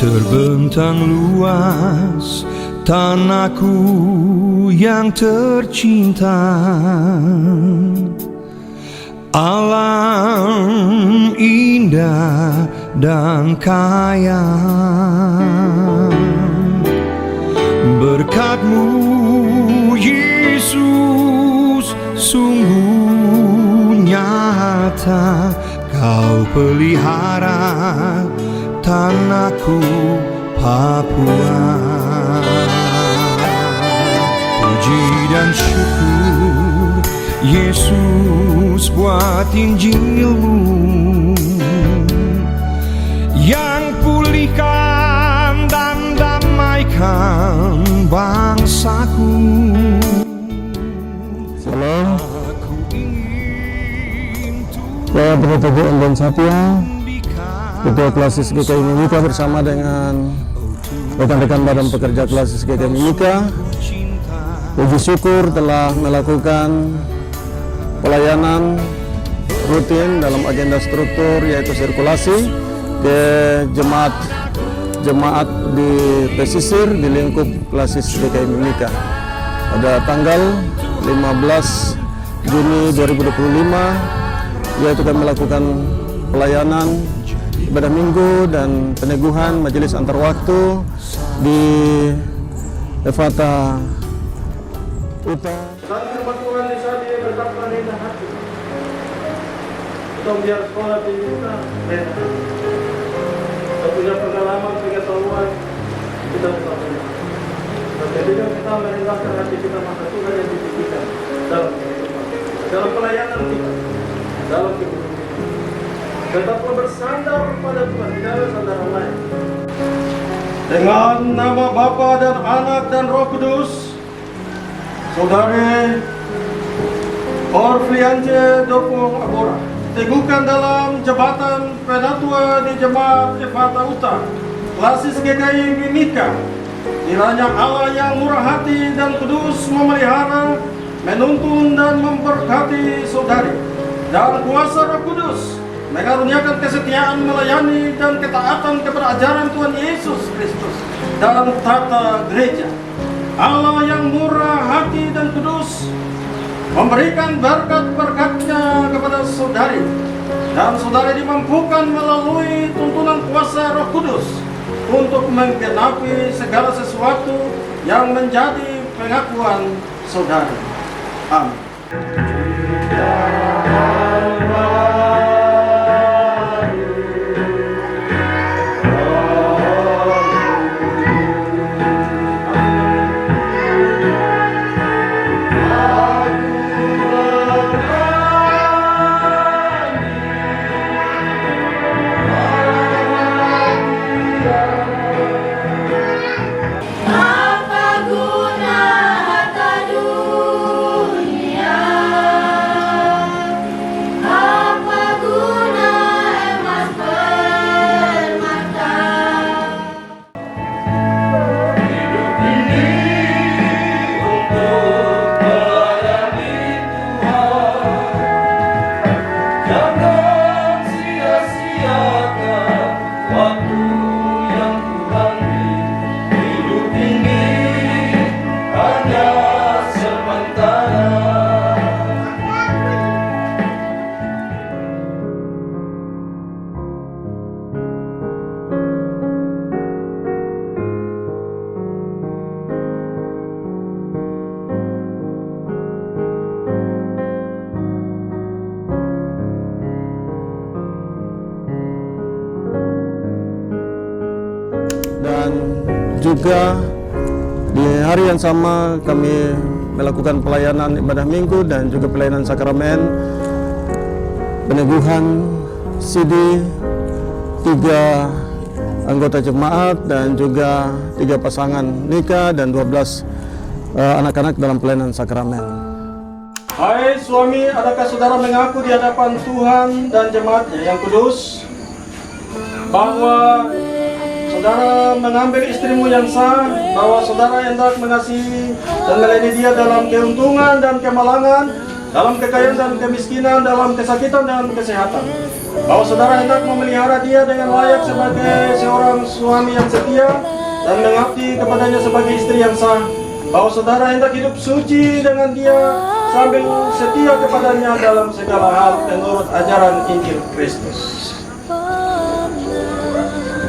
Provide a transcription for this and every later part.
Terbentang luas tanahku yang tercinta, alam indah dan kaya. Berkat-Mu Yesus sungguh nyata, Kau pelihara tanahku Papua. Puji dan syukur Yesus buat Injil-Mu yang pulihkan dan damaikan bangsaku. Salam. Saya Teguh Endon Satya, Ketua Klasis GKI Mimika bersama dengan rekan-rekan Badan Pekerja Klasis GKI Mimika. Puji syukur telah melakukan pelayanan rutin dalam agenda struktur, yaitu sirkulasi ke jemaat di pesisir di lingkup Klasis GKI Mimika. Pada tanggal 15 Juni 2025, yaitu kami melakukan pelayanan ibadah minggu dan peneguhan majelis antar waktu di Efata Utara. Dan firman Tuhan di saat dia berkata rendah hati, kita biar sekolah di kita rendah hati. Kita punya pengalaman, pengetahuan, kita tetap rendah hati. Dan ketika kita merendahkan hati kita, maka Tuhan yang dibuktikan dalam kehidupan, dalam pelayanan kita, dalam kehidupan kita. Tetaplah bersandar pada Tuhan, tidak ada sandaran lain. Dengan nama Bapa dan Anak dan Roh Kudus, Saudari Orfliance Dopung Abora teguhkan dalam jabatan penatua di Jemaat Efata Utara Klasis GKI Mimika. Kiranya Allah yang murah hati dan kudus memelihara, menuntun dan memberkati saudari, dan kuasa Roh Kudus mengaruniakan kesetiaan melayani dan ketaatan kepada ajaran Tuhan Yesus Kristus dan tata gereja. Allah yang murah hati dan kudus memberikan berkat-berkatnya kepada saudari, dan saudari dimampukan melalui tuntunan kuasa Roh Kudus untuk menggenapi segala sesuatu yang menjadi pengakuan saudari. Amin. Dan juga di hari yang sama kami melakukan pelayanan ibadah minggu dan juga pelayanan sakramen, peneguhan sidi 3 anggota jemaat dan juga 3 pasangan nikah dan 12 anak-anak dalam pelayanan sakramen. Hai suami, adakah saudara mengaku di hadapan Tuhan dan jemaatnya yang kudus bahwa saudara mengambil istrimu yang sah, bahwa saudara hendak mengasihi dan melayani dia dalam keuntungan dan kemalangan, dalam kekayaan dan kemiskinan, dalam kesakitan dan kesehatan. Bahwa saudara hendak memelihara dia dengan layak sebagai seorang suami yang setia dan mengabdi kepadanya sebagai istri yang sah. Bahwa saudara hendak hidup suci dengan dia sambil setia kepadanya dalam segala hal menurut ajaran Injil Kristus.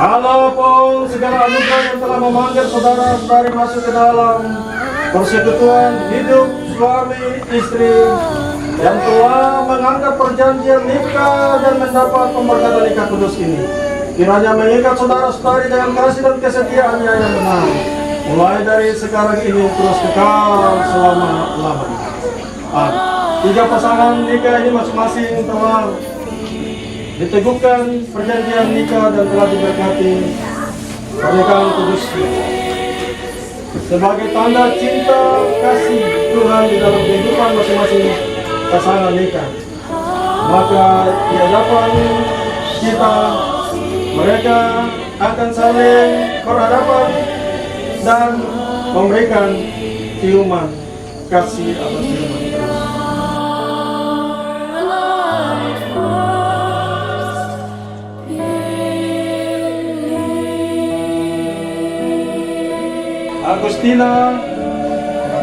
Allah pun segala anugerah yang telah memanggil saudara-saudari masuk ke dalam persekutuan hidup suami istri yang telah menganggap perjanjian nikah dan mendapat pemberkatan nikah kudus ini, kiranya mengikat saudara-saudari dengan kasih dan kesetiaannya yang benar, mulai dari sekarang ini terus kekal selama-lamanya. Tiga pasangan nikah ini masing-masing telah diteguhkan perjanjian nikah dan telah diberkati pernikahan kudus sebagai tanda cinta kasih Tuhan di dalam kehidupan masing-masing pasangan nikah. Maka di hadapan kita mereka akan saling berhadapan dan memberikan ciuman kasih atas ciuman. Agustina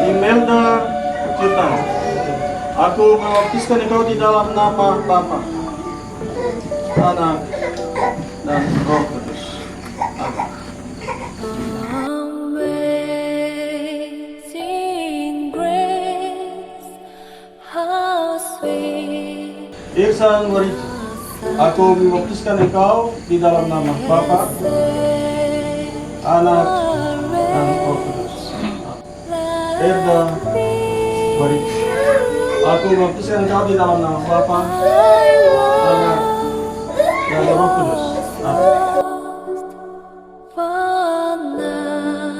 Imelda Cita, aku membaptiskan engkau di dalam nama Bapa, Anak, dan Roh Kudus. Amazing grace, how sweet Irsan Wariji, aku membaptiskan engkau di dalam nama Bapa, Anak, dan Roh Kudus. Erda Wariji, aku membaptiskan engkau di dalam nama Bapa, Anak, dan Roh Kudus. but now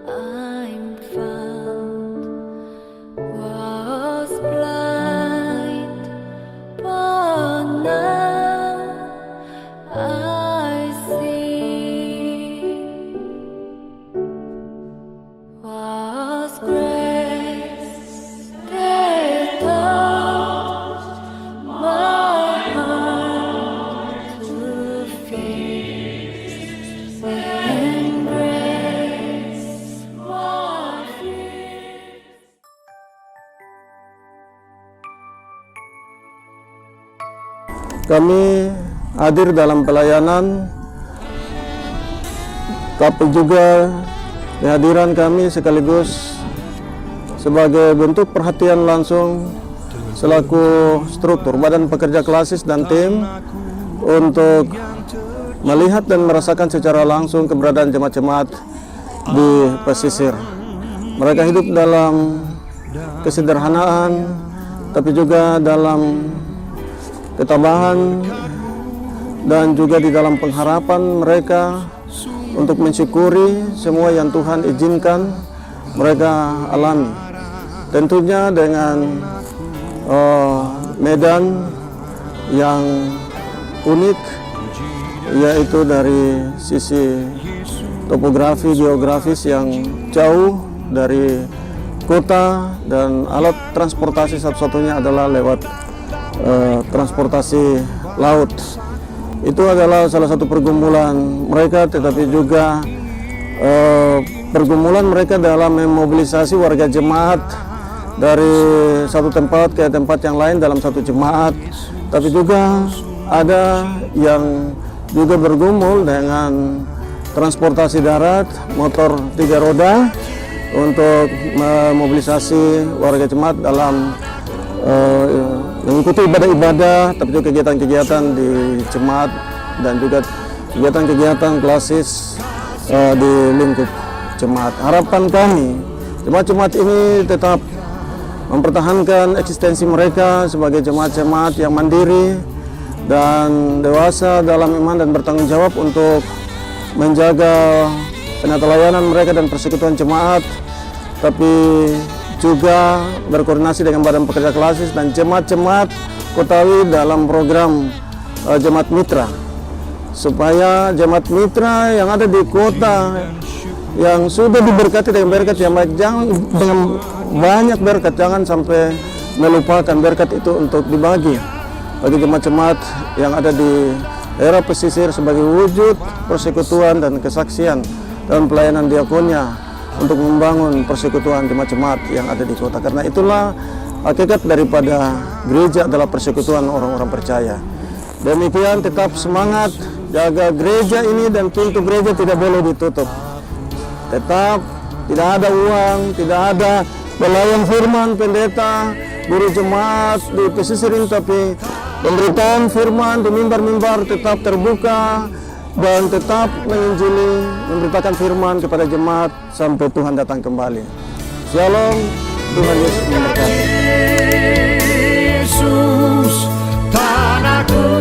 I'm found, was blind, but now I see. Was grace that touched my heart to feel, and grace was free. Kami hadir dalam pelayanan, tapi juga kehadiran kami sekaligus sebagai bentuk perhatian langsung selaku struktur Badan Pekerja Klasis dan tim untuk melihat dan merasakan secara langsung keberadaan jemaat-jemaat di pesisir. Mereka hidup dalam kesederhanaan, tapi juga dalam ketabahan dan juga di dalam pengharapan mereka untuk mensyukuri semua yang Tuhan izinkan mereka alami. Tentunya dengan medan yang unik, yaitu dari sisi topografi geografis yang jauh dari kota, dan alat transportasi satu-satunya adalah lewat transportasi laut. Itu adalah salah satu pergumulan mereka, tetapi juga pergumulan mereka dalam memobilisasi warga jemaat dari satu tempat ke tempat yang lain dalam satu jemaat. Tapi juga ada yang juga bergumul dengan transportasi darat, motor 3 roda, untuk memobilisasi warga jemaat dalam mengikuti ibadah-ibadah, tapi juga kegiatan-kegiatan di jemaat dan juga kegiatan-kegiatan klasis di lingkup jemaat. Harapan kami, jemaat-jemaat ini tetap mempertahankan eksistensi mereka sebagai jemaat-jemaat yang mandiri dan dewasa dalam iman dan bertanggung jawab untuk menjaga penata layanan mereka dan persekutuan jemaat, tapi juga berkoordinasi dengan Badan Pekerja Klasis dan jemaat-jemaat kotawi dalam program jemaat mitra, supaya jemaat mitra yang ada di kota yang sudah diberkati dengan berkat yang baik, jangan dengan banyak berkat, jangan sampai melupakan berkat itu untuk dibagi bagi jemaat-jemaat yang ada di daerah pesisir sebagai wujud persekutuan dan kesaksian dalam pelayanan diakonnya untuk membangun persekutuan jemaat-jemaat yang ada di kota. Karena itulah hakikat daripada gereja adalah persekutuan orang-orang percaya. Demikian, tetap semangat, jaga gereja ini dan pintu gereja tidak boleh ditutup. Tetap tidak ada uang, tidak ada pelayan firman pendeta, guru jemaat di pesisir ini, tapi pemberitaan firman di mimbar-mimbar tetap terbuka dan tetap menginjili, memberitakan firman kepada jemaat sampai Tuhan datang kembali. Shalom, Tuhan Yesus memberkati. Yesus, tanahku